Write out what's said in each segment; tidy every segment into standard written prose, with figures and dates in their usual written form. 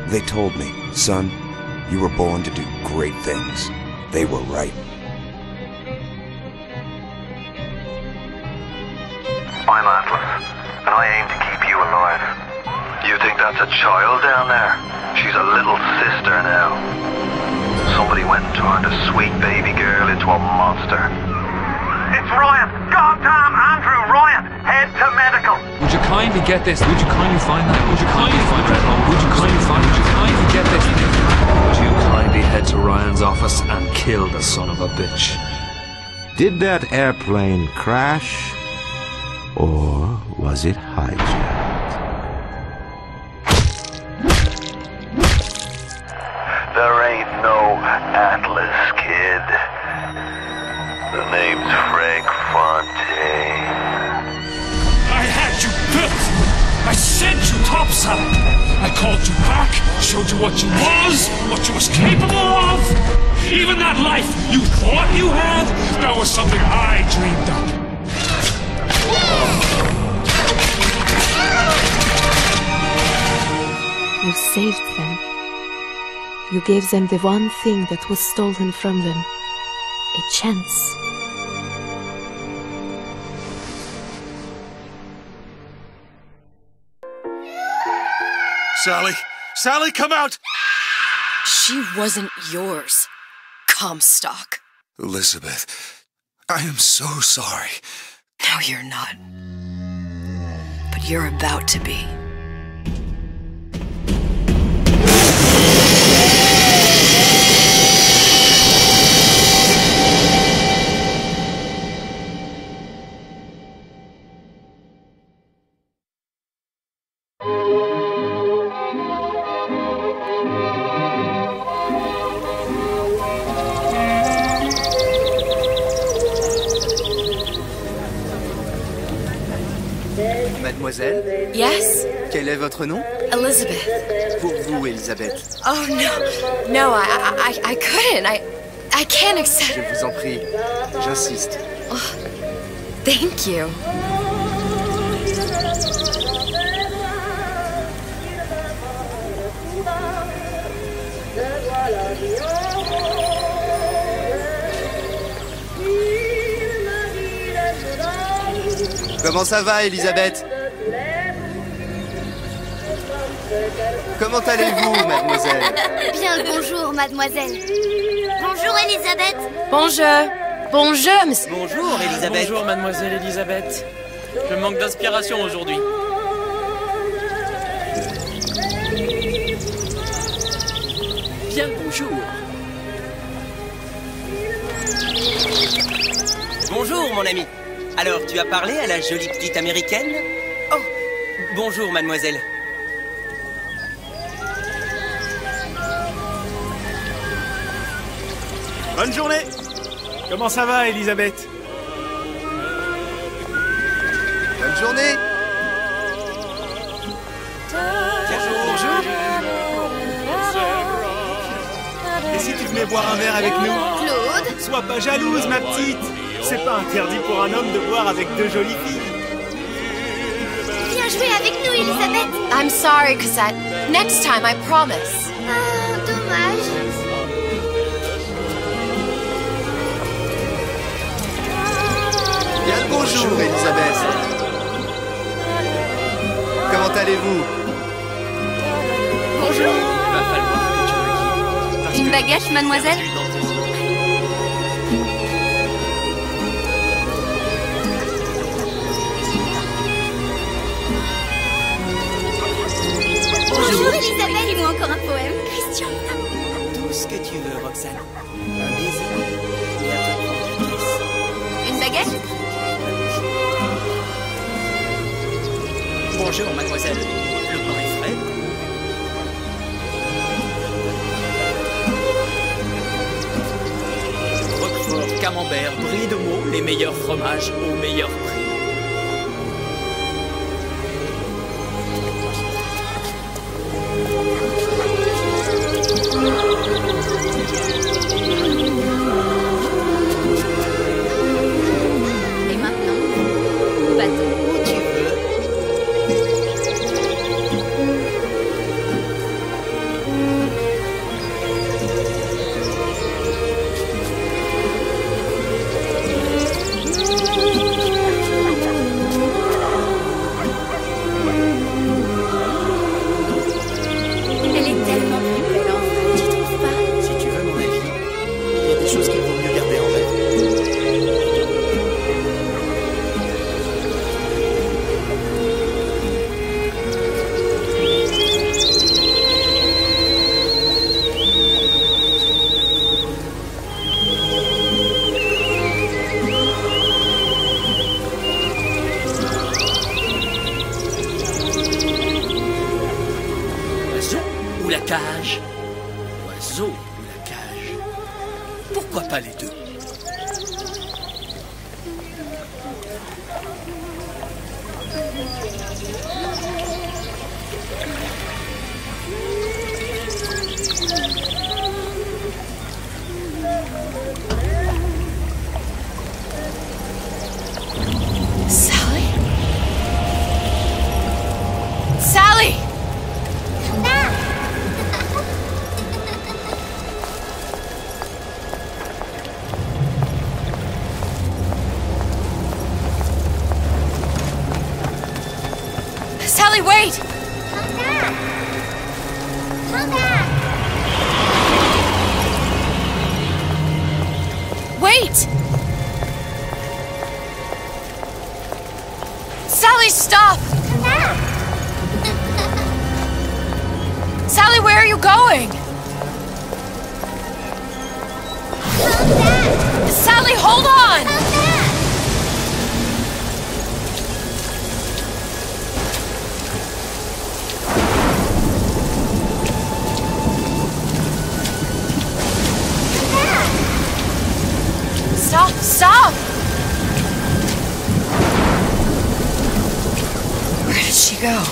They told me, son, you were born to do great things. They were right. I'm Atlas, and I aim to keep you alive. You think that's a child down there? She's a little sister now. Somebody went and turned a sweet baby girl into a monster. It's Ryan! Goddamn Andrew Ryan! Head to medical! Would you kindly get this? Would you kindly find that? Would you kindly find that home? Would you kindly find? Would you kindly get this? Would you kindly head to Ryan's office and kill the son of a bitch? Did that airplane crash? Or was it hijacked? There ain't no Atlas, kid. The name's Frank Fontaine. I had you built! I sent you topside! I called you back, showed you what you was capable of! Even that life you thought you had, that was something I dreamed up. You saved them. You gave them the one thing that was stolen from them. A chance. Sally! Sally, come out! She wasn't yours, Comstock. Elizabeth, I am so sorry. No, you're not. But you're about to be. Mademoiselle? Yes? Quel est votre nom? Elizabeth. Pour vous, Elisabeth. Oh, no. No, I couldn't. I can't accept... Je vous en prie. J'insiste. Oh, thank you. Comment ça va, Elisabeth? Comment allez-vous, mademoiselle? Bien le bonjour, mademoiselle. Bonjour, Elisabeth. Bonjour. Bonjour, monsieur. Bonjour, Elisabeth. Bonjour, mademoiselle Elisabeth. Je manque d'inspiration aujourd'hui. Bien le bonjour. Bonjour, mon ami. Alors, tu as parlé à la jolie petite américaine? Oh, bonjour, mademoiselle. Bonne journée. Comment ça va, Elisabeth? Bonne journée. Bonjour. Et si tu venais boire un verre avec nous? Claude? Sois pas jalouse, ma petite. C'est pas interdit pour un homme de boire avec deux jolies filles. Viens jouer avec nous, Elisabeth. I'm sorry, Cosette. Next time, I promise. Ah, dommage. Bien le bonjour, Elisabeth. Comment allez-vous? Bonjour. Va falloir que Une baguette, mademoiselle? Bonjour, Elisabeth. Écris-moi encore un poème. Christian. Tout ce que tu veux, Roxane. Un baiser. Et à te prendre une kiss. Une baguette? Bonjour, mademoiselle. Le pain est frais. Roquefort, camembert, brie de Meaux, les meilleurs fromages au meilleur prix. Et maintenant, bateau. Où tu veux. cage? L'oiseau ou la cage? Pourquoi pas les deux? Sally? Sally! Come back! Sally, wait! Come back! Come back! Wait! Sally, stop! Come back! Sally, where are you going? Come back! Sally, hold on! Come back! Stop! Stop! Where did she go?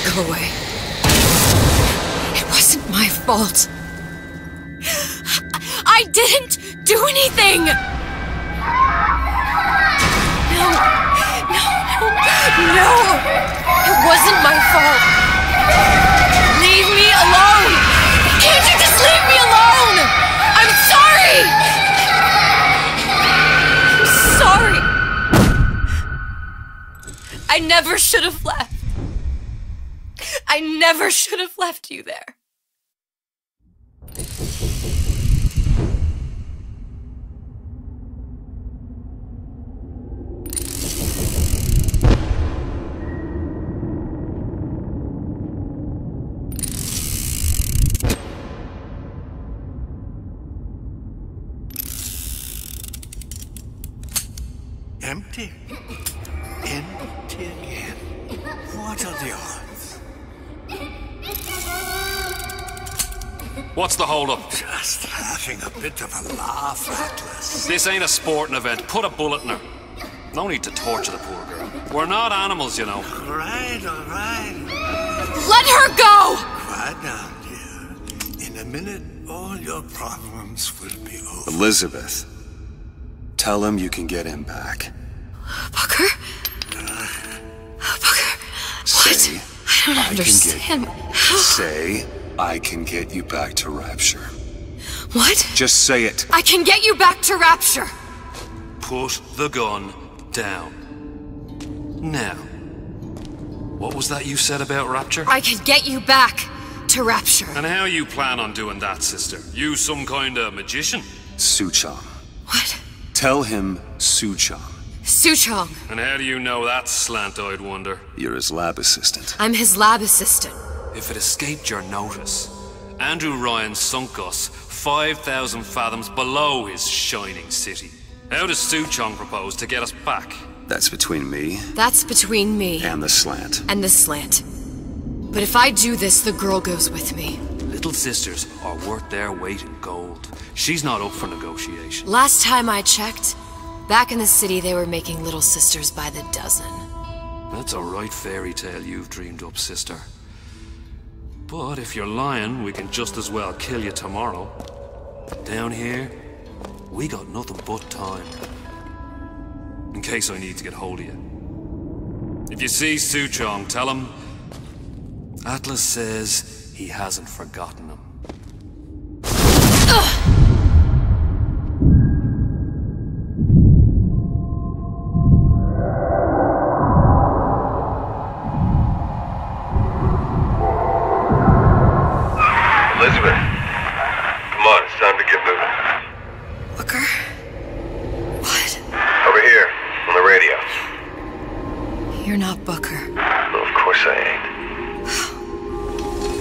Go away. It wasn't my fault. I didn't do anything! No! It wasn't my fault! Leave me alone! Can't you just leave me alone? I'm sorry! I'm sorry! I never should have left. I never should have left you there. Empty? Empty again. What are the odds? What's the hold-up? Just having a bit of a laugh, Atlas. This ain't a sporting event. Put a bullet in her. No need to torture the poor girl. We're not animals, you know. All right. Let her go! Quiet down, dear. In a minute, all your problems will be over. Elizabeth, tell him you can get him back. Booker? Booker? Say, What? I don't understand. Say, I can get you back to Rapture. What? Just say it. I can get you back to Rapture. Put the gun down. Now, what was that you said about Rapture? I can get you back to Rapture. And how you plan on doing that, sister? You some kind of magician? Suchong. What? Tell him Suchong. Suchong. And how do you know that, slant-eyed wonder? You're his lab assistant. I'm his lab assistant. If it escaped your notice, Andrew Ryan sunk us 5,000 fathoms below his shining city. How does Suchong propose to get us back? That's between me. That's between me. And the slant. And the slant. But if I do this, the girl goes with me. Little sisters are worth their weight in gold. She's not up for negotiation. Last time I checked, back in the city they were making little sisters by the dozen. That's a right fairy tale you've dreamed up, sister. But if you're lying, we can just as well kill you tomorrow. Down here, we got nothing but time. In case I need to get hold of you. If you see Suchong, tell him Atlas says he hasn't forgotten him. Elizabeth, come on, it's time to get moving. Booker? What? Over here, on the radio. You're not Booker. Well, of course I ain't.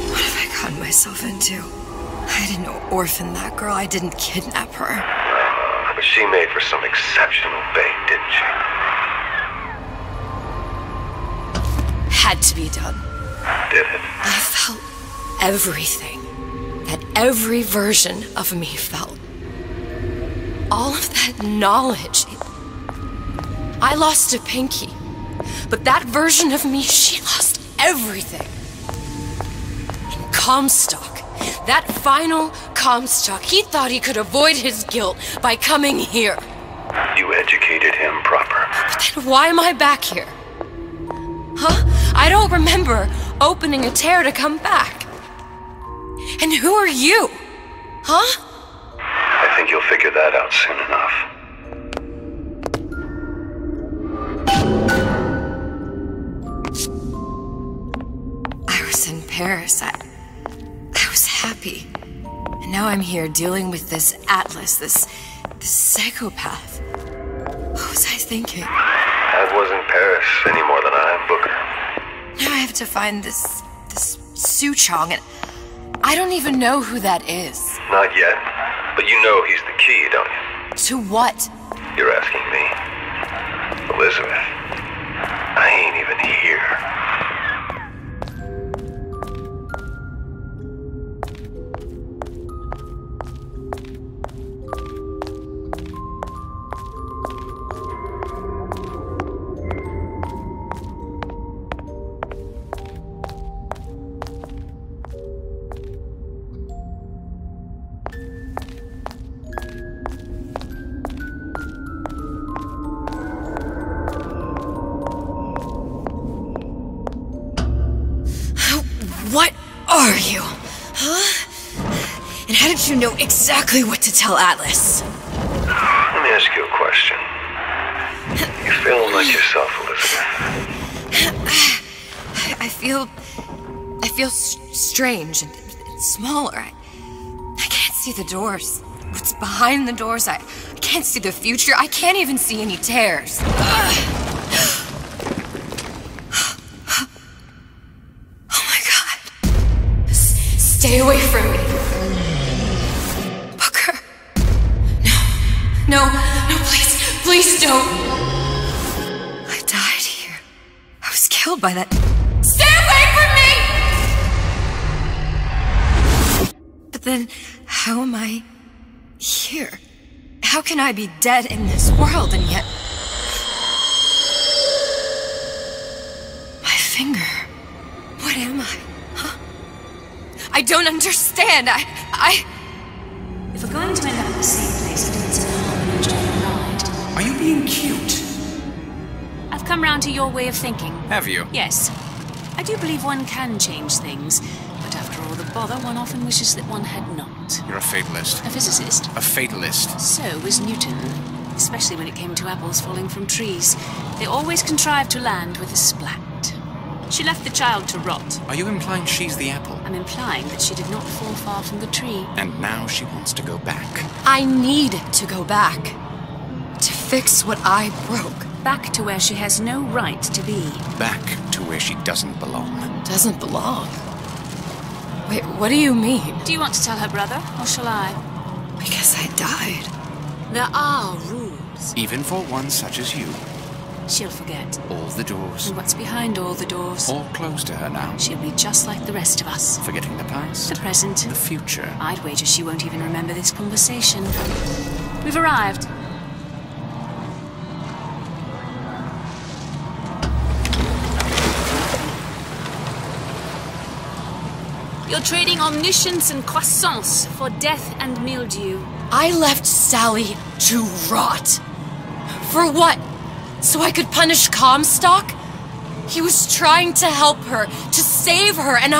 What have I gotten myself into? I didn't orphan that girl. I didn't kidnap her. But she made for some exceptional bait, didn't she? Had to be done. Did it? I felt everything that every version of me felt. All of that knowledge. I lost a pinky. But that version of me, she lost everything. And Comstock, that final Comstock, he thought he could avoid his guilt by coming here. You educated him proper. But then why am I back here? Huh? I don't remember opening a tear to come back. And who are you? Huh? I think you'll figure that out soon enough. I was in Paris. I was happy. And now I'm here dealing with this Atlas, this psychopath. What was I thinking? That wasn't Paris any more than I am Booker. Now I have to find this Suchong, and I don't even know who that is. Not yet, but you know he's the key, don't you? To what? You're asking me. Elizabeth, I ain't even here. What are you? Huh? And how did you know exactly what to tell Atlas? Let me ask you a question. You feeling like yourself, Elizabeth? I feel strange and smaller. I can't see the doors. What's behind the doors? I can't see the future. I can't even see any tears. Stay away from me. Booker. No, please don't. I died here. I was killed by that. Stay away from me! But then, how am I here? How can I be dead in this world and yet... My finger. What am I? I don't understand. If we're going to end up in the same place, then it's a harm to ride. Are you being cute? I've come round to your way of thinking. Have you? Yes. I do believe one can change things, but after all the bother, one often wishes that one had not. You're a fatalist. A physicist. A fatalist. So was Newton, especially when it came to apples falling from trees. They always contrived to land with a splat. She left the child to rot. Are you implying she's the apple? I'm implying that she did not fall far from the tree. And now she wants to go back. I need to go back. To fix what I broke. Back to where she has no right to be. Back to where she doesn't belong. Doesn't belong? Wait, what do you mean? Do you want to tell her brother, or shall I? Because I died. There are rules. Even for one such as you. She'll forget. All the doors. And what's behind all the doors? All closed to her now. She'll be just like the rest of us. Forgetting the past. The present. The future. I'd wager she won't even remember this conversation. We've arrived. You're trading omniscience and croissance for death and mildew. I left Sally to rot. For what? So I could punish Comstock? He was trying to help her, to save her, and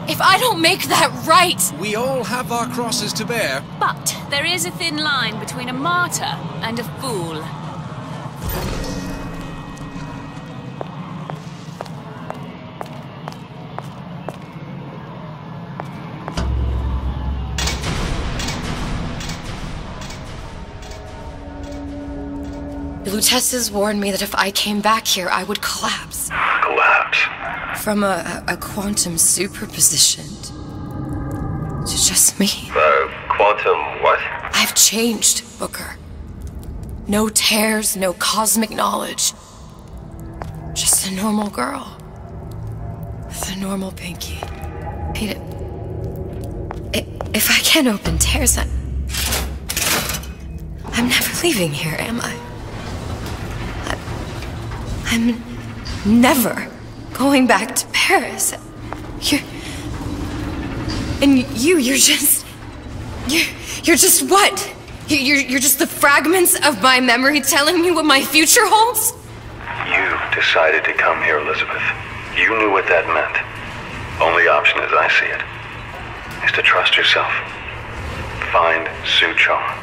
if I don't make that right... We all have our crosses to bear. But there is a thin line between a martyr and a fool. Lutece's warned me that if I came back here, I would collapse. Collapse? From a quantum superposition to just me. Quantum what? I've changed, Booker. No tears, no cosmic knowledge. Just a normal girl. With a normal pinky. Peter, if I can't open tears, I'm never leaving here, am I? I'm never going back to Paris. You're just what? You're just the fragments of my memory telling me what my future holds? You decided to come here, Elizabeth. You knew what that meant. Only option, as I see it, is to trust yourself. Find Suchong.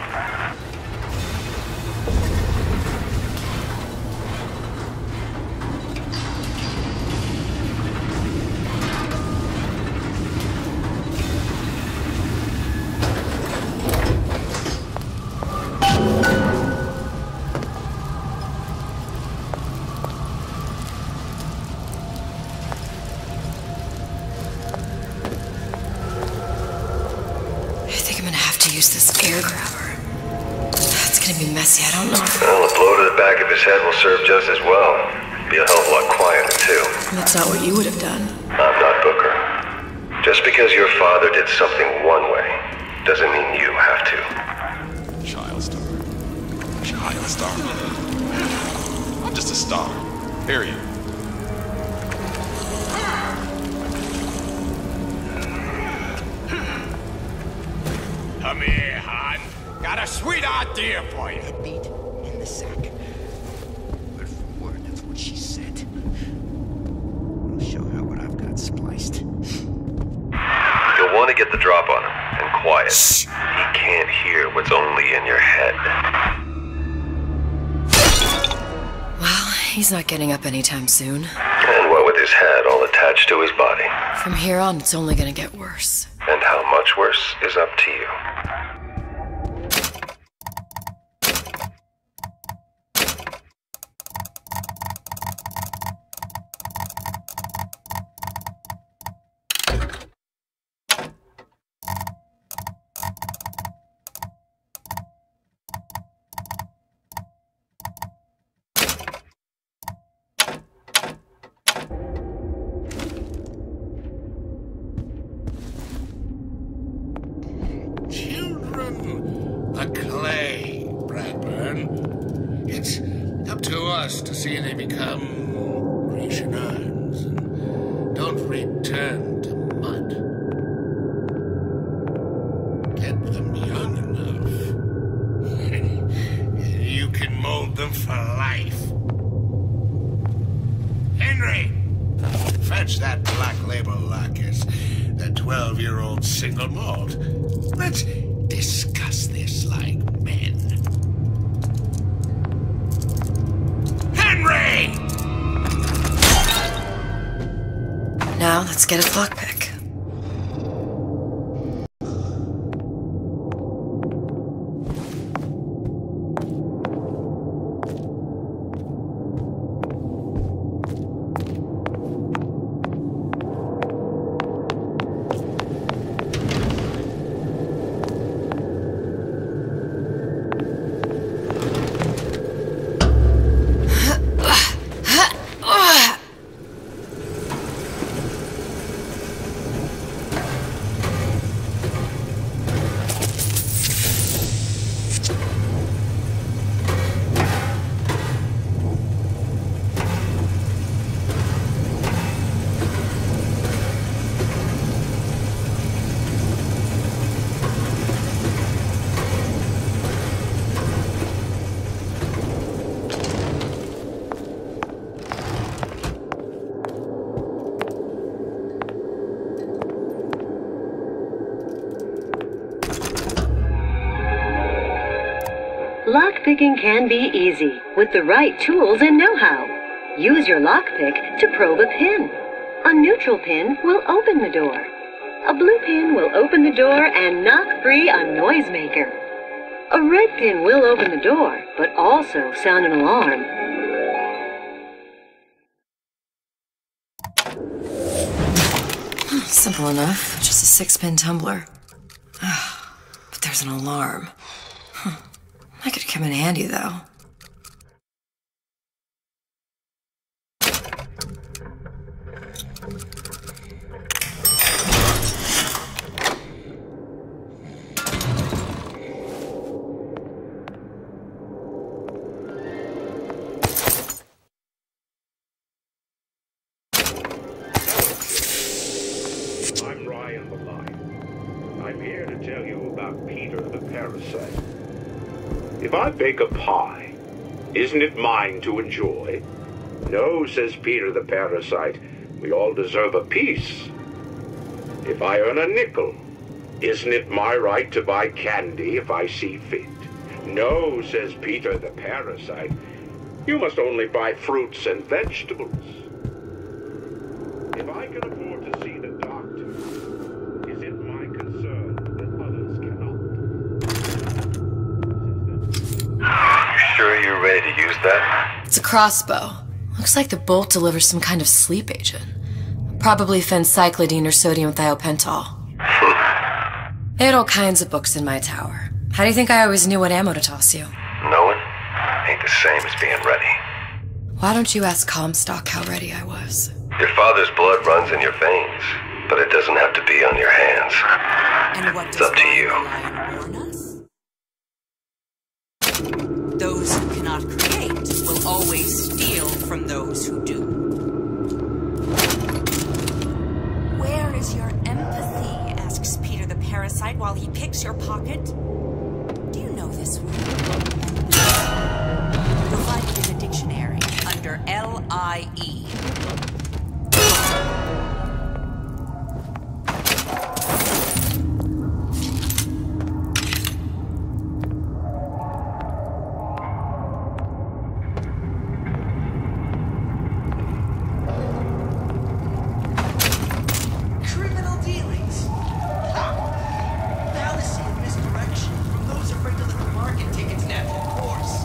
I don't know. Well, a blow to the back of his head will serve just as well. Be a hell of a lot quieter, too. That's not what you would have done. I'm not Booker. Just because your father did something one way, doesn't mean you have to. Child star. Child star. I'm just a star. Period. Come here, hon. Got a sweet idea for you. Beat in the sack. Word for word, that's what she said. I'll show her what I've got spliced. You'll want to get the drop on him, and quiet. Shh. He can't hear what's only in your head. Well, he's not getting up anytime soon. And what with his head all attached to his body. From here on, it's only gonna get worse. And how much worse is up to you. The clay, Bradburn. It's up to us to see they become Grecian urns and don't return to mud. Get them young enough. You can mold them for life. Henry, fetch that Black Label Lacus, that 12-year-old single malt. Let's discuss this like men. Henry! Now, let's get his lockpick. Lockpicking can be easy with the right tools and know-how. Use your lockpick to probe a pin. A neutral pin will open the door. A blue pin will open the door and knock free a noisemaker. A red pin will open the door, but also sound an alarm. Simple enough. Just a 6-pin tumbler. But there's an alarm. That could come in handy, though. If I bake a pie, isn't it mine to enjoy? No, says Peter the Parasite, we all deserve a piece. If I earn a nickel, isn't it my right to buy candy if I see fit? No, says Peter the Parasite, you must only buy fruits and vegetables. If I can afford to see the doctor, is it my concern that others cannot? You sure you're ready to use that? It's a crossbow. Looks like the bolt delivers some kind of sleep agent. Probably phencyclidine or sodium thiopental. They had all kinds of books in my tower. How do you think I always knew what ammo to toss you? Knowing ain't the same as being ready. Why don't you ask Comstock how ready I was? Your father's blood runs in your veins, but it doesn't have to be on your hands. And what It's up to you. Those who cannot create will always steal from those who do. Where is your empathy? Asks Peter the Parasite while he picks your pocket. Do you know this word? Provided in a dictionary under L-I-E. Criminal dealings. Ha! Fallacy and misdirection from those afraid to let the market take its natural course.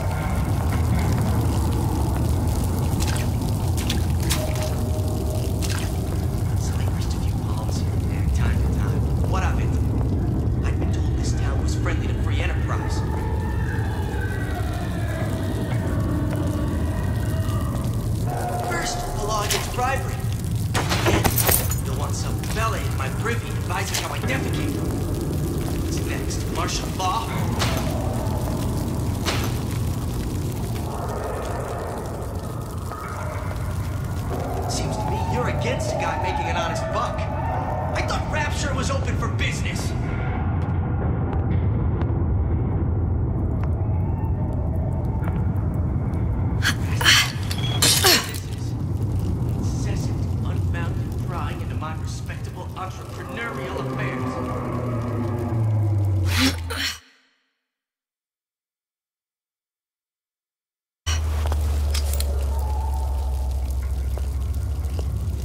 So they pushed a few palms here and there, time to time. What of it? I'd been told this town was friendly to free enterprise. First, the law against bribery. You'll want some fella in my privy advising how I defecate. What's next? Martial law? Seems to me you're against a guy making an honest buck. I thought Rapture was open for business. Incessant, unbounded prying into my respectable entrepreneurial affairs.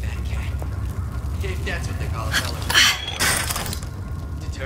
That cat. If that's what they call a fellow. Determined.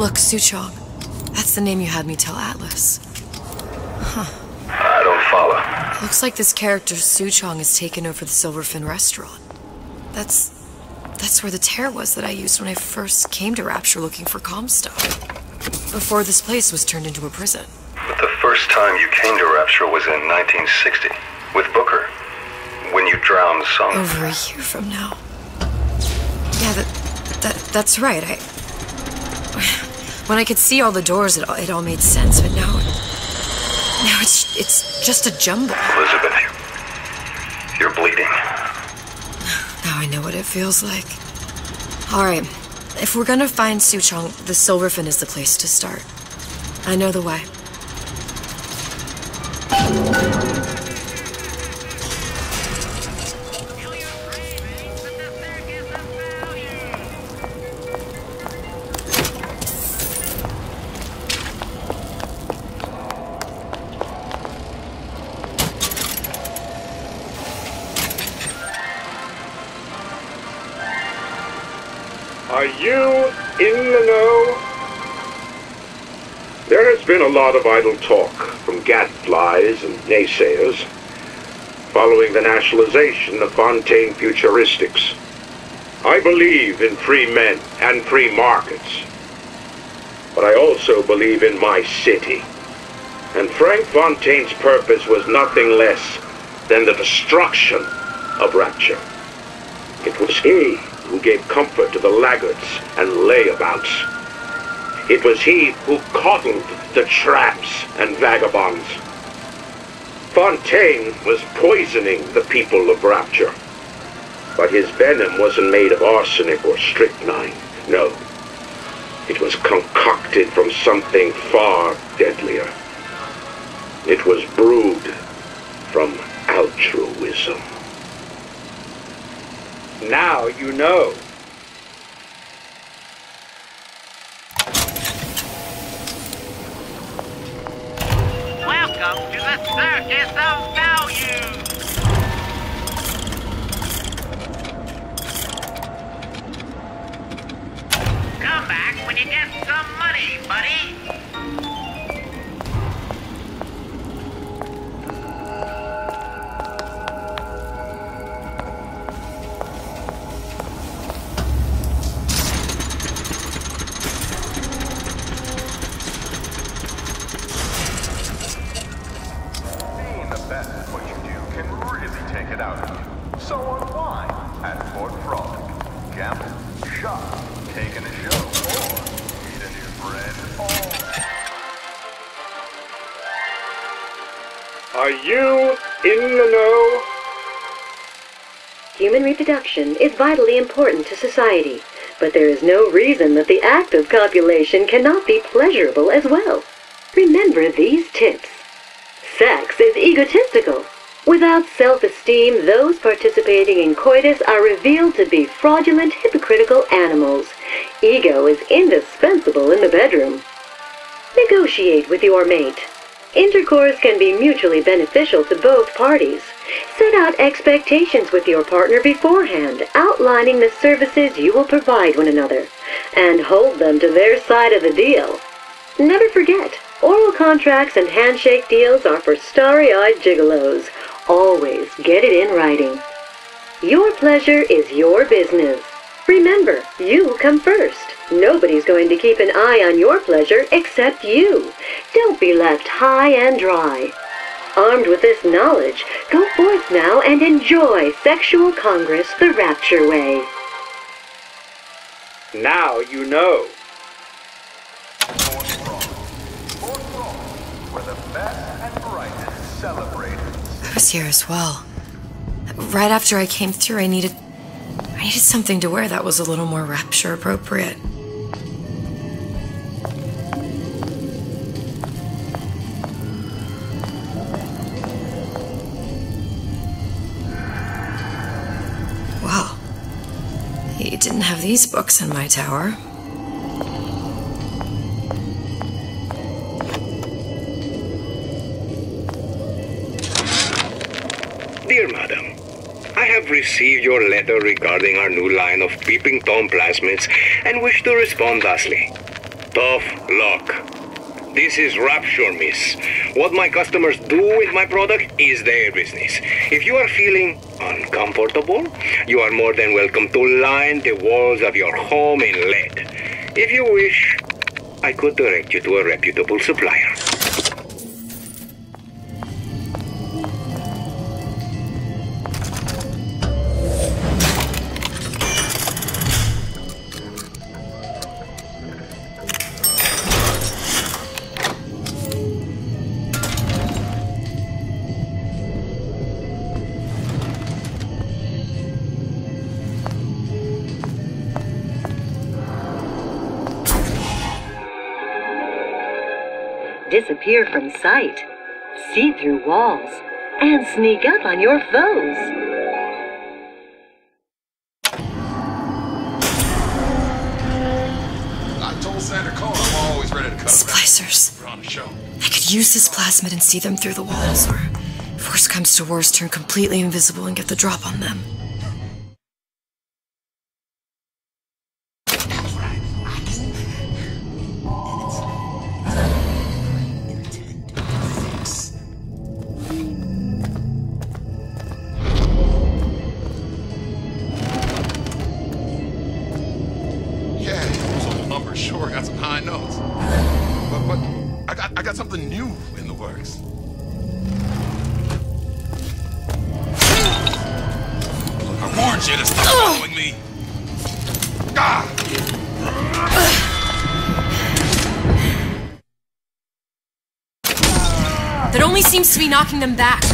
Look, Suchong. That's the name you had me tell Atlas. Huh. I don't follow. Looks like this character Suchong has taken over the Silverfin restaurant. That's where the tear was that I used when I first came to Rapture looking for Comstock. Before this place was turned into a prison. But the first time you came to Rapture was in 1960, with Booker. When you drowned some... Over a year from now. Yeah, that's right. When I could see all the doors, it all made sense, but now it's just a jumble. Elizabeth, you're bleeding. Now I know what it feels like. Alright, if we're gonna find Suchong, the Silverfin is the place to start. I know the way. Are you in the know? There has been a lot of idle talk from gadflies and naysayers following the nationalization of Fontaine Futuristics. I believe in free men and free markets, but I also believe in my city. And Frank Fontaine's purpose was nothing less than the destruction of Rapture. It was he who gave comfort to the laggards and layabouts. It was he who coddled the tramps and vagabonds. Fontaine was poisoning the people of Rapture. But his venom wasn't made of arsenic or strychnine. No. It was concocted from something far deadlier. It was brewed from altruism. Now you know. Welcome to the Circus of Value! Come back when you get some money, buddy! Are you in the know? Human reproduction is vitally important to society, but there is no reason that the act of copulation cannot be pleasurable as well. Remember these tips. Sex is egotistical. Without self-esteem, those participating in coitus are revealed to be fraudulent, hypocritical animals. Ego is indispensable in the bedroom. Negotiate with your mate. Intercourse can be mutually beneficial to both parties. Set out expectations with your partner beforehand, outlining the services you will provide one another, and hold them to their side of the deal. Never forget, oral contracts and handshake deals are for starry-eyed gigolos. Always get it in writing. Your pleasure is your business. Remember, you come first. Nobody's going to keep an eye on your pleasure except you. Don't be left high and dry. Armed with this knowledge, go forth now and enjoy Sexual Congress the Rapture way. Now you know. I was here as well. Right after I came through, I needed something to wear that was a little more Rapture appropriate. Wow. You didn't have these books in my tower. Dear Madam, I have received your letter regarding our new line of Peeping Tom plasmids and wish to respond thusly. Tough luck. This is Rapture, miss. What my customers do with my product is their business. If you are feeling uncomfortable, you are more than welcome to line the walls of your home in lead. If you wish, I could direct you to a reputable supplier. Disappear from sight, see through walls, and sneak up on your foes. I told Santa Claus I'm always ready to cut. Splicers. We're on the show. I could use this plasmid and see them through the walls, or if worst comes to worst, turn completely invisible and get the drop on them. Sure, got some high notes. But I got something new in the works. I warned you to stop following me. That only seems to be knocking them back.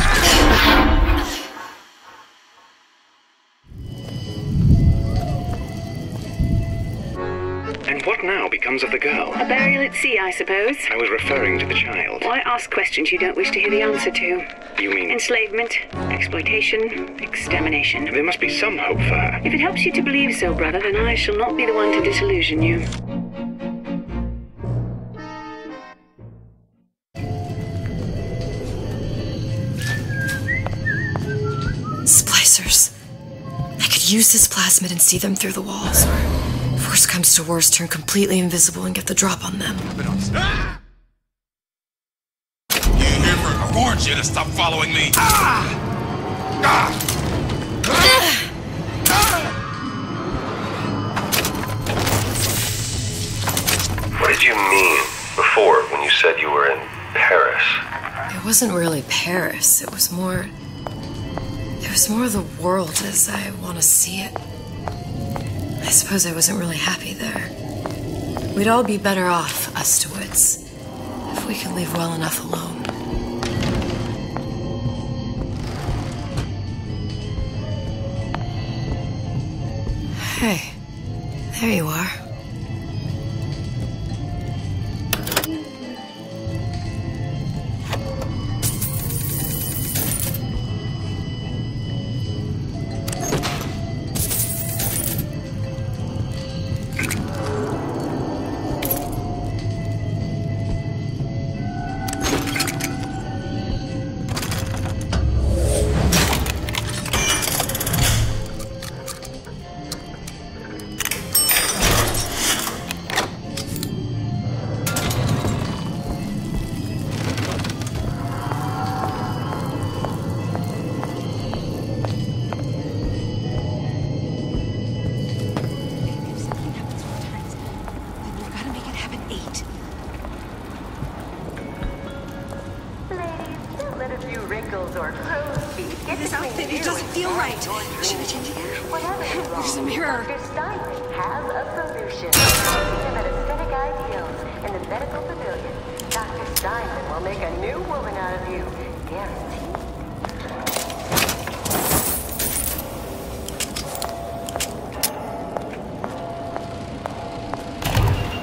And what now becomes of the girl? A burial at sea, I suppose. I was referring to the child. Why ask questions you don't wish to hear the answer to? You mean? Enslavement, exploitation, extermination. There must be some hope for her. If it helps you to believe so, brother, then I shall not be the one to disillusion you. Splicers. I could use this plasmid and see them through the walls, or if worst comes to worst, turn completely invisible and get the drop on them. You here for? I warned you to stop following me. What did you mean before when you said you were in Paris? It wasn't really Paris. It was more the world as I want to see it. I suppose I wasn't really happy there. We'd all be better off, us to wits, if we could leave well enough alone. Hey, there you are. This outfit, it doesn't feel right. Should I change again? Where's the mirror? Dr. Steinman has a solution. Him at Aesthetic Ideals in the medical pavilion. Dr. Steinman will make a new woman out of you. Guaranteed.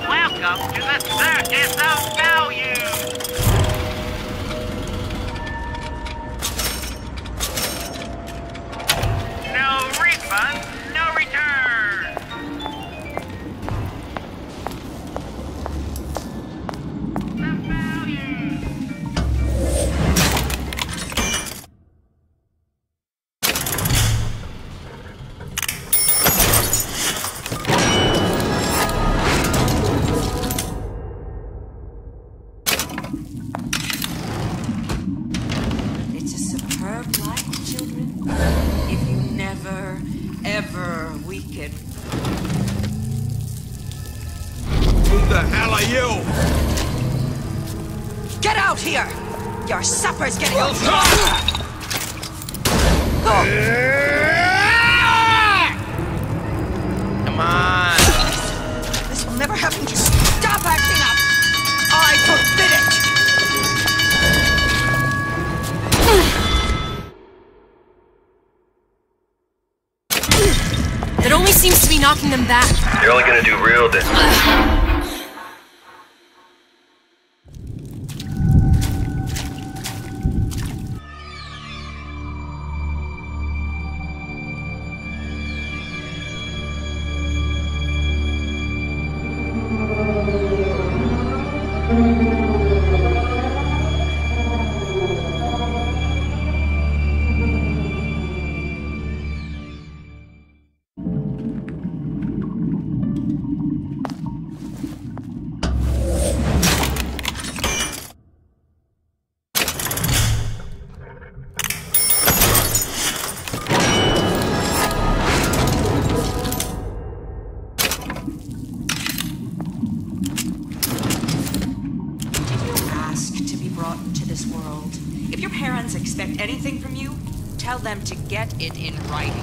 Welcome to the Circus of Value! No refund, no return! The Value! follow you! Get out here! Your supper's getting old. Come on! This will never happen. Just stop acting up! I forbid it! That only seems to be knocking them back. You're only gonna do real damage. Expect anything from you, tell them to get it in writing.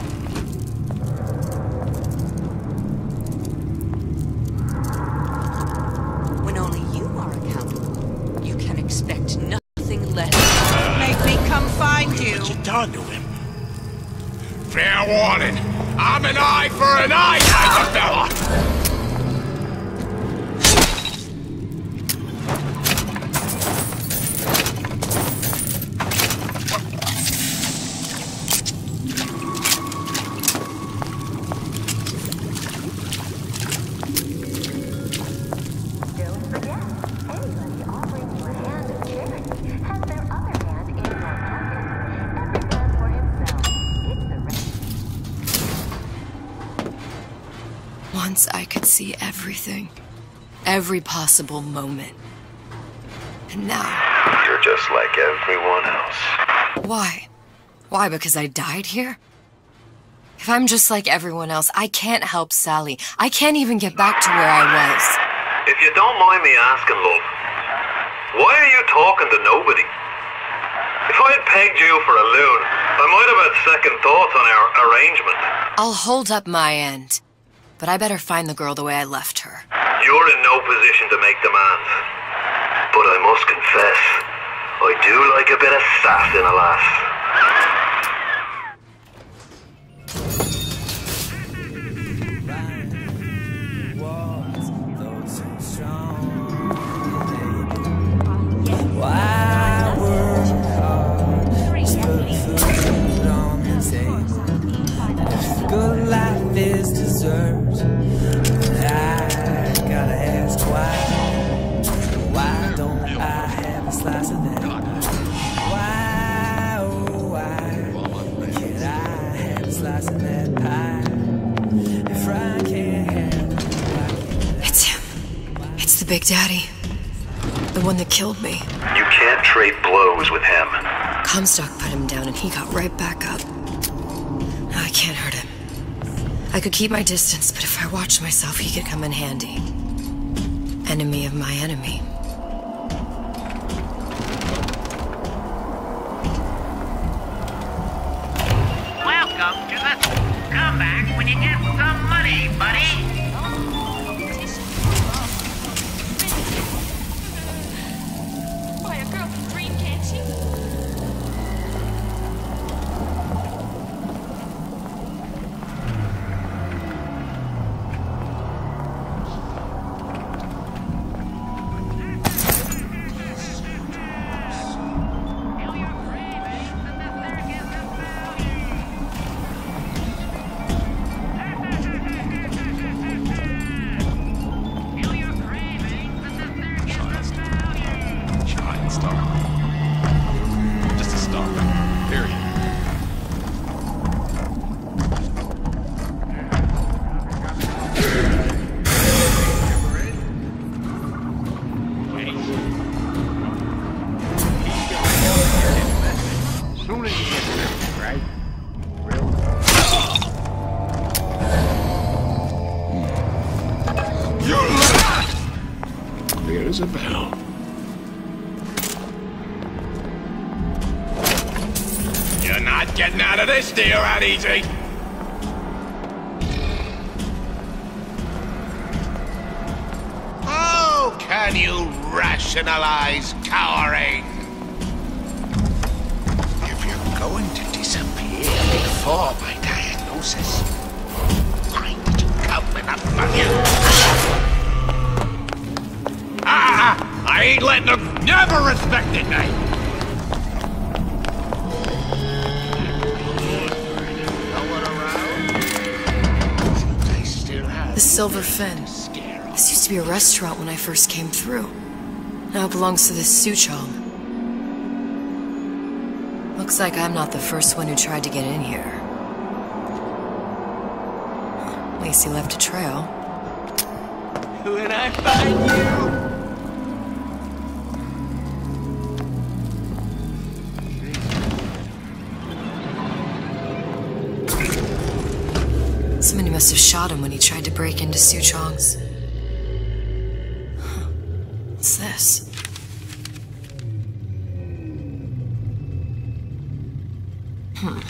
When only you are accountable, you can expect nothing less. Make me come find you. What you done to him? Fair warning. I'm an eye for an eye type of fella. Once I could see everything. Every possible moment. And now... You're just like everyone else. Why? Why, because I died here? If I'm just like everyone else, I can't help Sally. I can't even get back to where I was. If you don't mind me asking, love, why are you talking to nobody? If I had pegged you for a loon, I might have had second thoughts on our arrangement. I'll hold up my end. But I better find the girl the way I left her. You're in no position to make demands. But I must confess, I do like a bit of sass in a lass. Why work hard? Just put food on the table. If good life is dessert, I gotta ask why. Why don't I have a slice of that? Why, oh why can't I have a slice of that pie? If I can't have it, it's him. It's the Big Daddy. The one that killed me. You can't trade blows with him. Comstock put him down and he got right back up. Now I can't hurt him. I could keep my distance, but if I watched myself, he could come in handy. Enemy of my enemy. Welcome to the... Come back when you get some money, buddy. Boy, a girl can dream, can't she? a bell. You're not getting out of this deal that easy. How can you rationalize cowering? If you're going to disappear before my diagnosis, why did you come in a fucking... I ain't letting them... Never respected me! The Silver Fin. This used to be a restaurant when I first came through. Now it belongs to this Suchong. Looks like I'm not the first one who tried to get in here. At least he left a trail. When I find you... Somebody must have shot him when he tried to break into Suchong's. Huh. What's this? Well,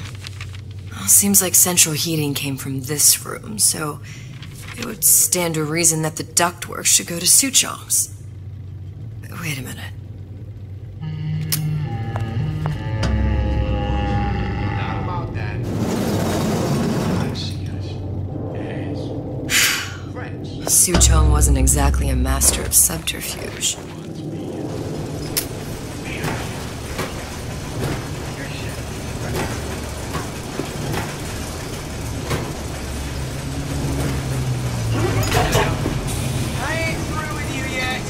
seems like central heating came from this room, so it would stand to reason that the ductwork should go to Suchong's. Wait a minute. Suchong wasn't exactly a master of subterfuge. I ain't through with you yet.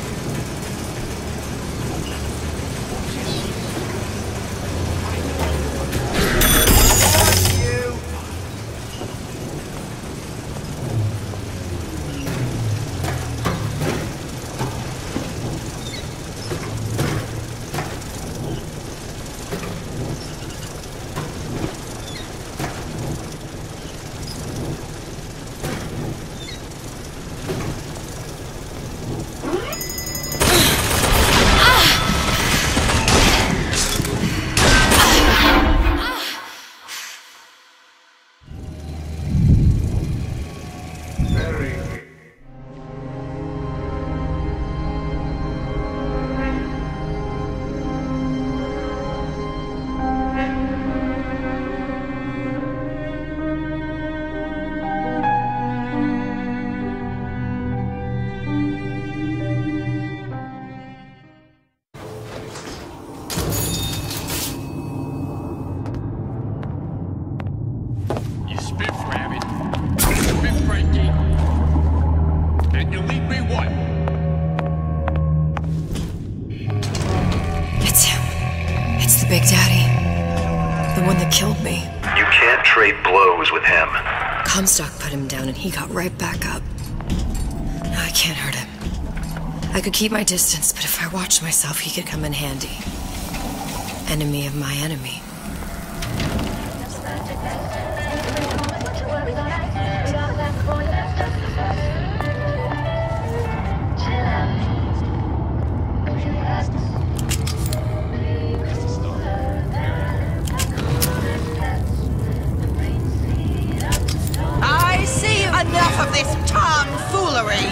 Big Daddy. The one that killed me. You can't trade blows with him. Comstock put him down and he got right back up. Now I can't hurt him. I could keep my distance, but if I watched myself, he could come in handy. Enemy of my enemy. Enough of this tomfoolery!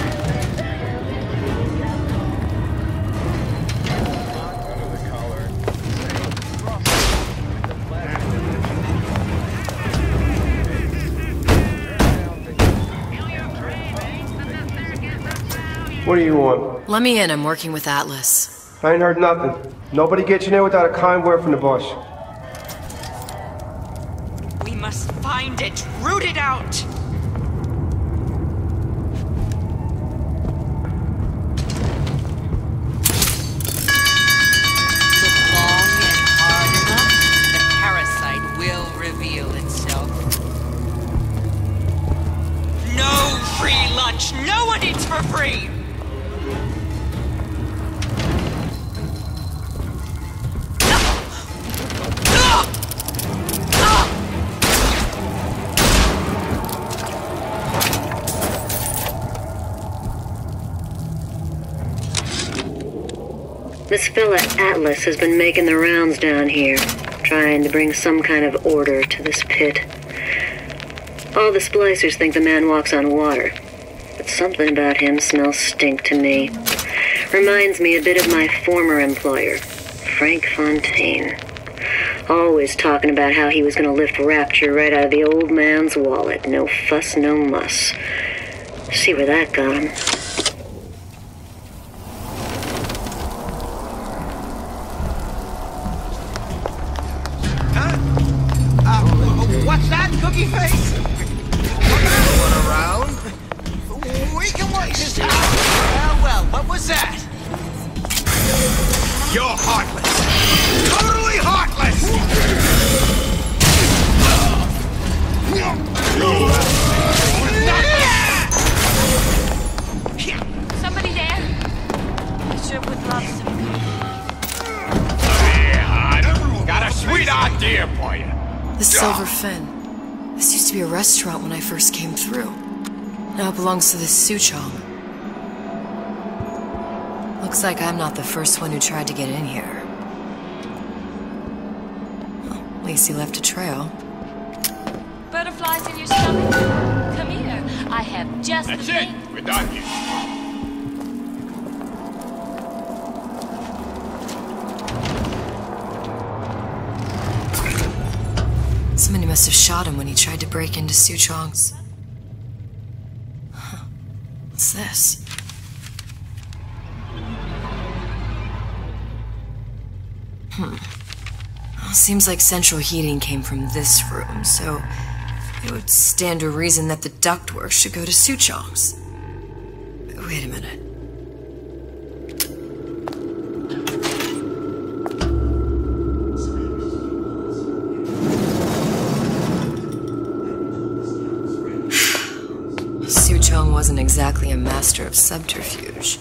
What do you want? Let me in, I'm working with Atlas. I ain't heard nothing. Nobody gets in there without a kind word from the boss. We must find it, root it out! No one eats for free! This fella Atlas has been making the rounds down here, trying to bring some kind of order to this pit. All the splicers think the man walks on water, but something about him smells stink to me. Reminds me a bit of my former employer, Frank Fontaine. Always talking about how he was going to lift Rapture right out of the old man's wallet. No fuss, no muss. See where that got him. What's that, Cookie Face? One around? We can work this out. Well, what was that? You're heartless. Totally heartless! Somebody there? I sure would love some. Yeah, got a sweet idea for you. The Silver Fin. This used to be a restaurant when I first came through. Now it belongs to the Suchong. Looks like I'm not the first one who tried to get in here. Well, at least he left a trail. Butterflies in your stomach? Come here. I have just the thing. That's it. We're done here. Somebody must have shot him when he tried to break into Suchong's. Huh. What's this? Well, seems like central heating came from this room, so it would stand to reason that the ductwork should go to Suchong's. Wait a minute. Suchong wasn't exactly a master of subterfuge.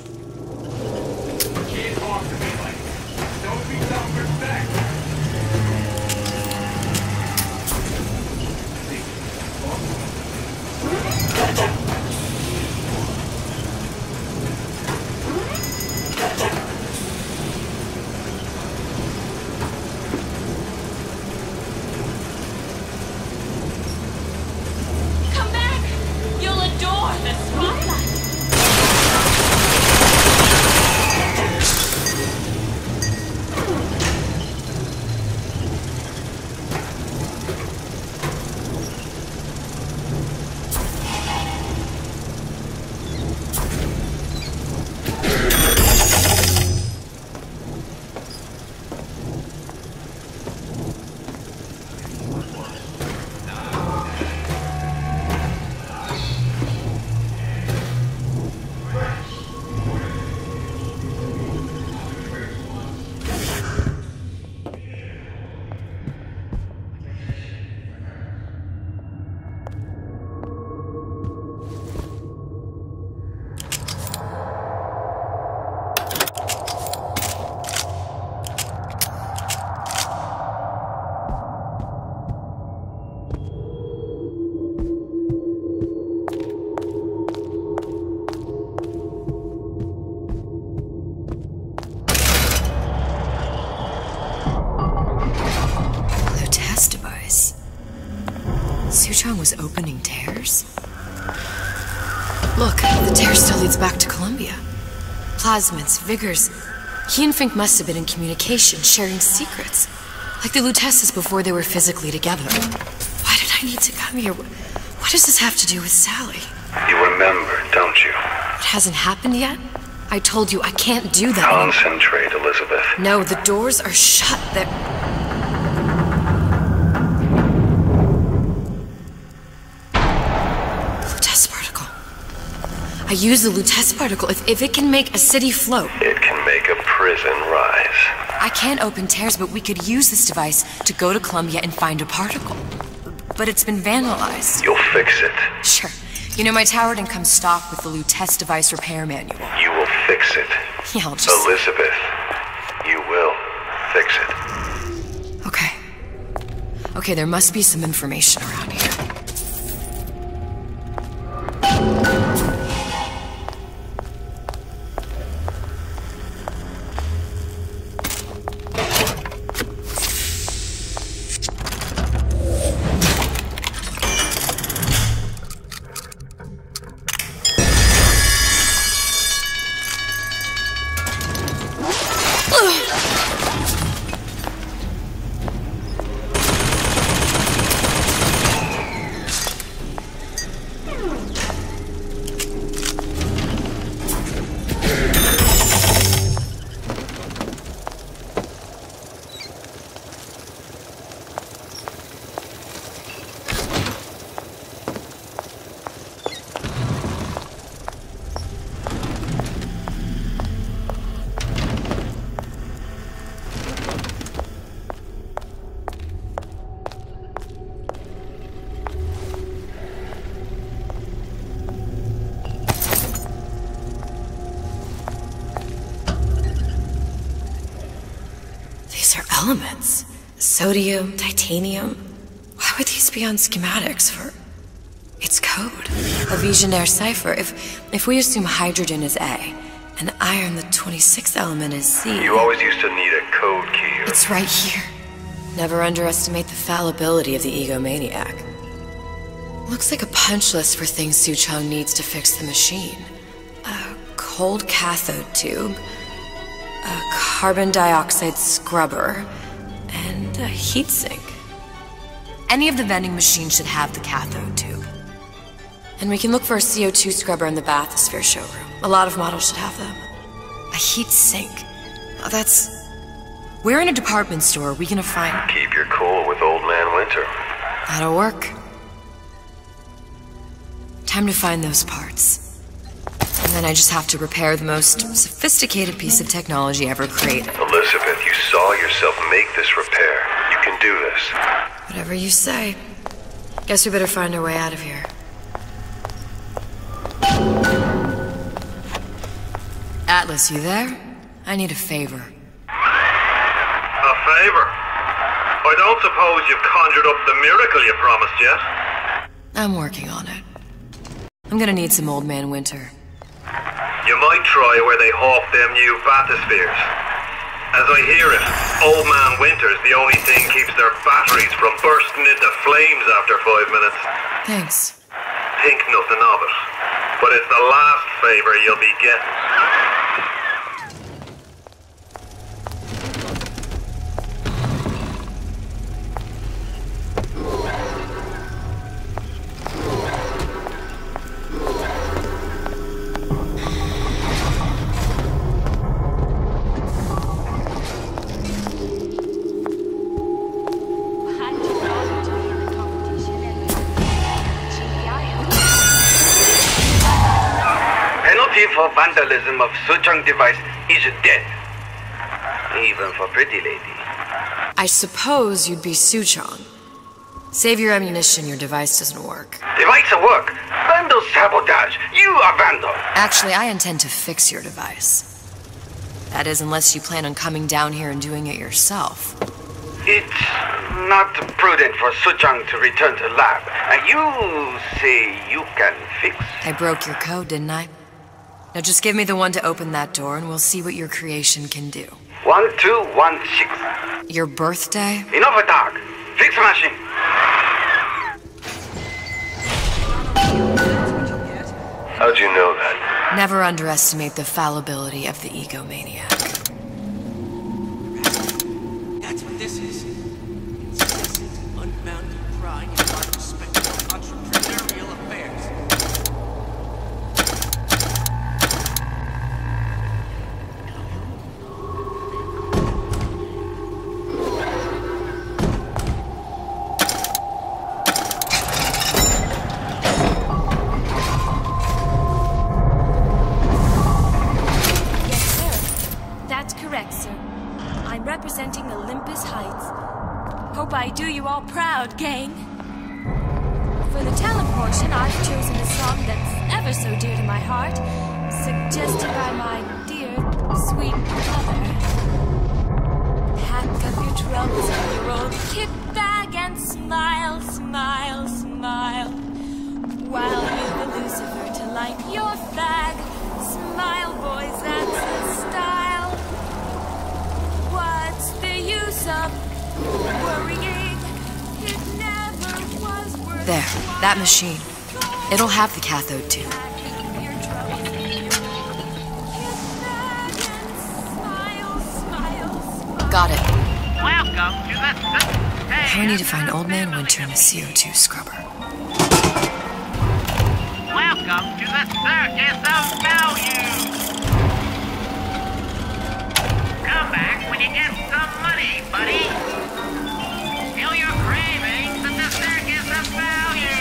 Come back! You'll adore the spotlight! Suchong was opening tears? Look, the tear still leads back to Columbia. Plasmids, Vigors. He and Fink must have been in communication, sharing secrets. Like the Lutesses before they were physically together. Why did I need to come here? What does this have to do with Sally? You remember, don't you? It hasn't happened yet? I told you I can't do that. Concentrate, Elizabeth. No, the doors are shut. They're... I use the Lutece particle. If it can make a city float... It can make a prison rise. I can't open tears, but we could use this device to go to Columbia and find a particle. But it's been vandalized. You'll fix it. Sure. You know, my tower didn't come stocked with the Lutece device repair manual. You will fix it. Yeah, I'll just... Elizabeth, you will fix it. Okay. Okay, there must be some information around here. These are elements. Sodium, titanium. Why would these be on schematics for... It's code. A Visionaire cipher. If we assume hydrogen is A, and iron, the 26th element, is C... You always used to need a code key. It's right here. Never underestimate the fallibility of the egomaniac. Looks like a punch list for things Suchong needs to fix the machine. A cold cathode tube, a carbon dioxide scrubber, and a heatsink. Any of the vending machines should have the cathode tube. And we can look for a CO2 scrubber in the bathysphere showroom. A lot of models should have them. A heatsink. Oh, that's... We're in a department store. We gonna find... Keep your cool with Old Man Winter. That'll work. Time to find those parts. And then I just have to repair the most sophisticated piece of technology ever created. Elizabeth, you saw yourself make this repair. You can do this. Whatever you say. Guess we better find our way out of here. Atlas, you there? I need a favor. A favor? I don't suppose you've conjured up the miracle you promised yet? I'm working on it. I'm gonna need some Old Man Winter. You might try where they hawk them new bathyspheres. As I hear it, Old Man Winter's the only thing keeps their batteries from bursting into flames after 5 minutes. Thanks. Think nothing of it. But it's the last favor you'll be getting. For vandalism of Suchong device is dead. Even for pretty lady. I suppose you'd be Suchong. Save your ammunition, your device doesn't work. Device will work. Vandal sabotage. You are vandal. Actually, I intend to fix your device. That is, unless you plan on coming down here and doing it yourself. It's not prudent for Suchong to return to lab. You say you can fix? I broke your code, didn't I? Now just give me the one to open that door and we'll see what your creation can do. 1216. Your birthday? Enough of talk. Fix the machine. How'd you know that? Never underestimate the fallibility of the egomaniac. That's what this is. Incessant, unbounded prying into our respectable entrepreneurial affairs. Representing Olympus Heights. Hope I do you all proud, gang. For the talent portion, I've chosen a song that's ever so dear to my heart, suggested by my dear, sweet mother. Pack up your trunks and your old kit bag and smile, smile, smile. While you've a Lucifer to light your fag. Smile, boys, that's the style. What's the use of worrying? It never was worth There, that machine. It'll have the cathode tube. Got it. Welcome to the... Now I need to find Old Man Winter and a CO2 scrubber. Welcome to the circus of value. Come back when you get some money, buddy. Feel your cravings at the circus of value.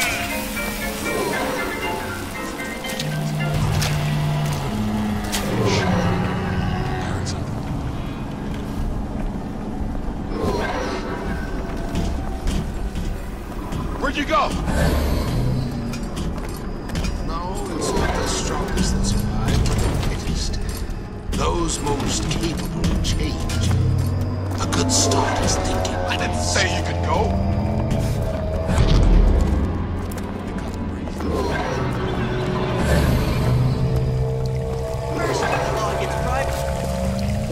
Where'd you go? No, it's not the strongest that survive, but the fittest. Those most capable of change. A good What started his thinking? I didn't say you could go. First, the law gets private.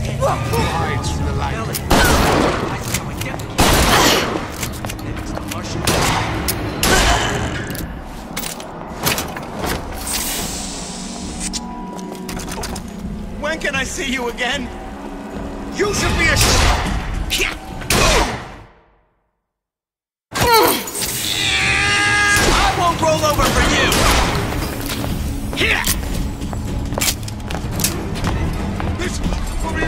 And Hides from the light. belly. That's how I defecate. Then it's the Martian. When can I see you again? You should be ashamed. I won't roll over for you! Here! This will be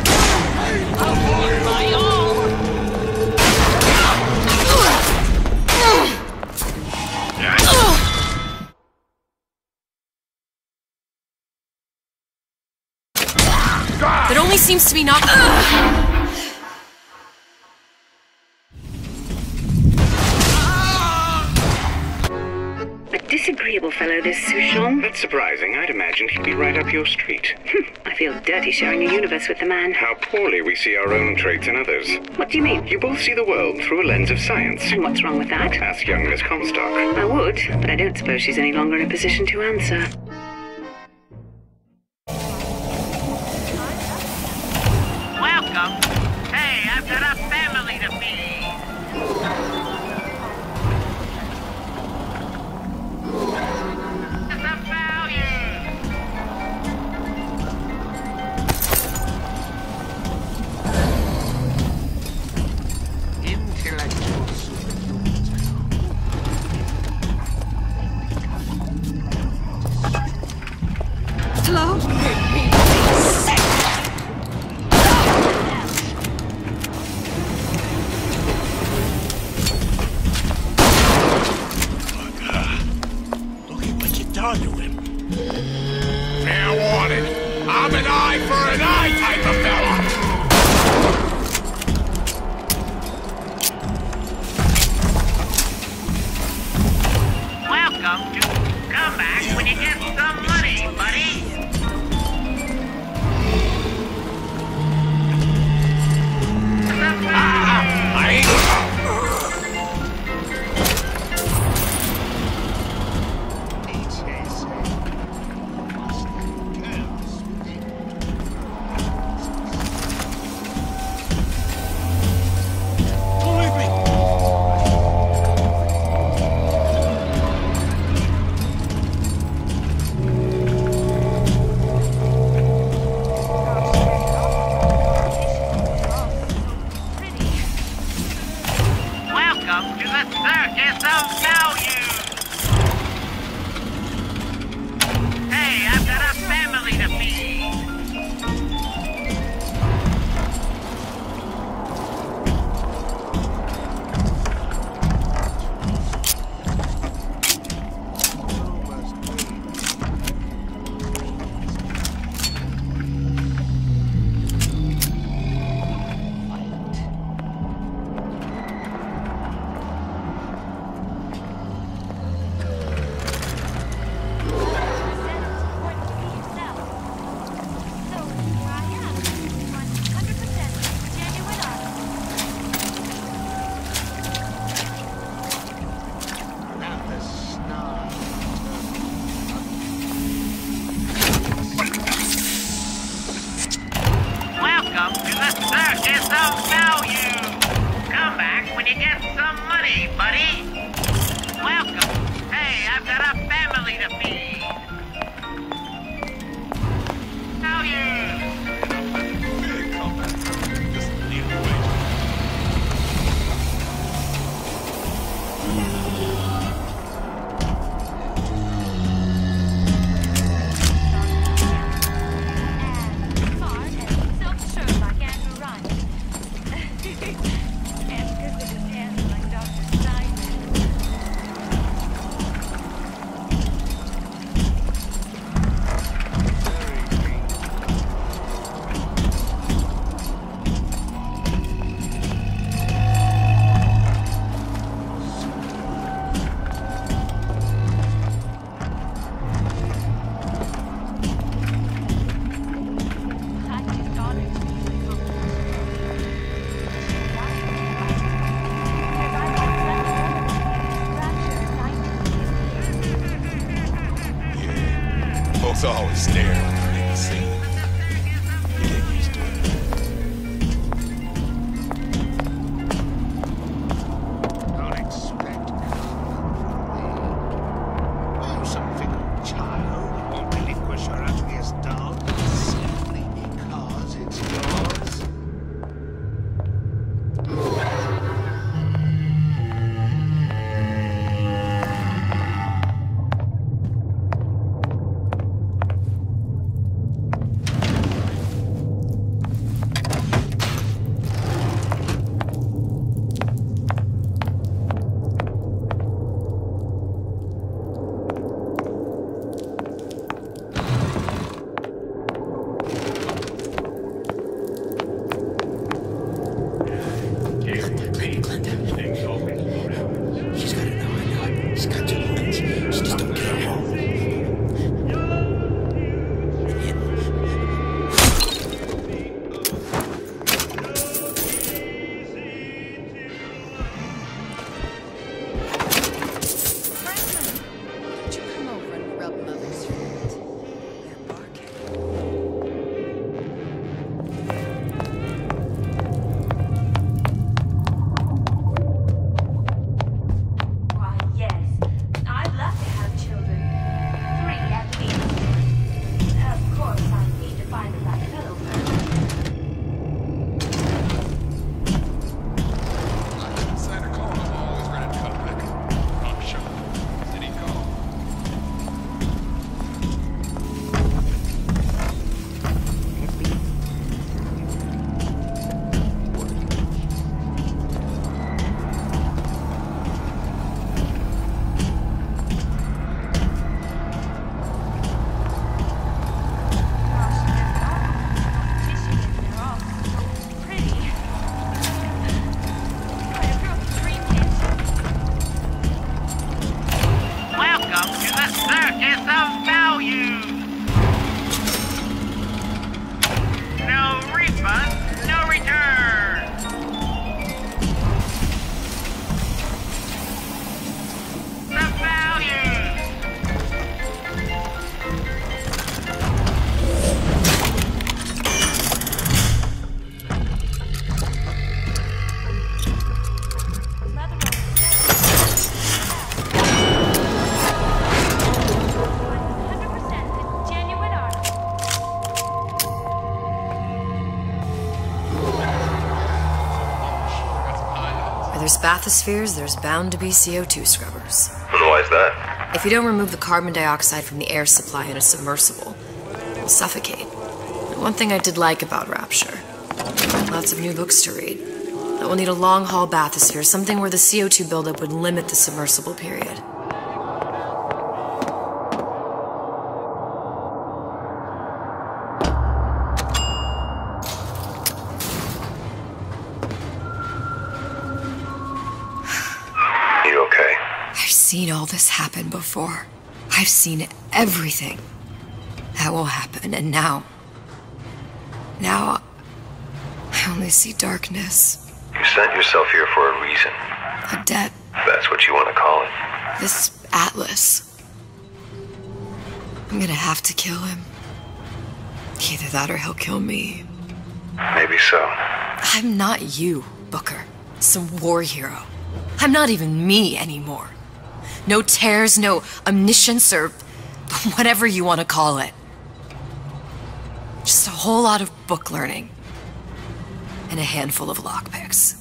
My all. There only seems to be not. A disagreeable fellow, this Souchon. That's surprising. I'd imagined he'd be right up your street. I feel dirty sharing a universe with the man. How poorly we see our own traits in others. What do you mean? You both see the world through a lens of science. And what's wrong with that? Ask young Miss Comstock. I would, but I don't suppose she's any longer in a position to answer. Welcome. Hey, I've got a family to feed. It's a value. intellectual superhumans. Hello? Look at what you done to him. Fair warning. I'm an eye for an eye type of fella. Welcome to come back when you get some money, buddy. Welcome to the circus of value. Hey, I've got a family to feed. Welcome to the circus of value. Come back when you get some money, buddy. Welcome. Hey, I've got a family to feed. Value. It's always staring at the scene. You get used to it. Don't expect I'm some fickle child who won't relinquish her ugliest doll simply because it's yours. There's bathyspheres, there's bound to be CO2 scrubbers. And why is that? If you don't remove the carbon dioxide from the air supply in a submersible, you'll suffocate. One thing I did like about Rapture, lots of new books to read. That will need a long-haul bathysphere, something where the CO2 buildup would limit the submersible period. I've seen all this happen before. I've seen everything that will happen, and now I only see darkness. You sent yourself here for a reason. A debt. That's what you want to call it. This Atlas. I'm gonna have to kill him. Either that or he'll kill me. Maybe so. I'm not you, Booker. Some war hero. I'm not even me anymore. No tears, no omniscience, or whatever you want to call it. Just a whole lot of book learning. And a handful of lockpicks.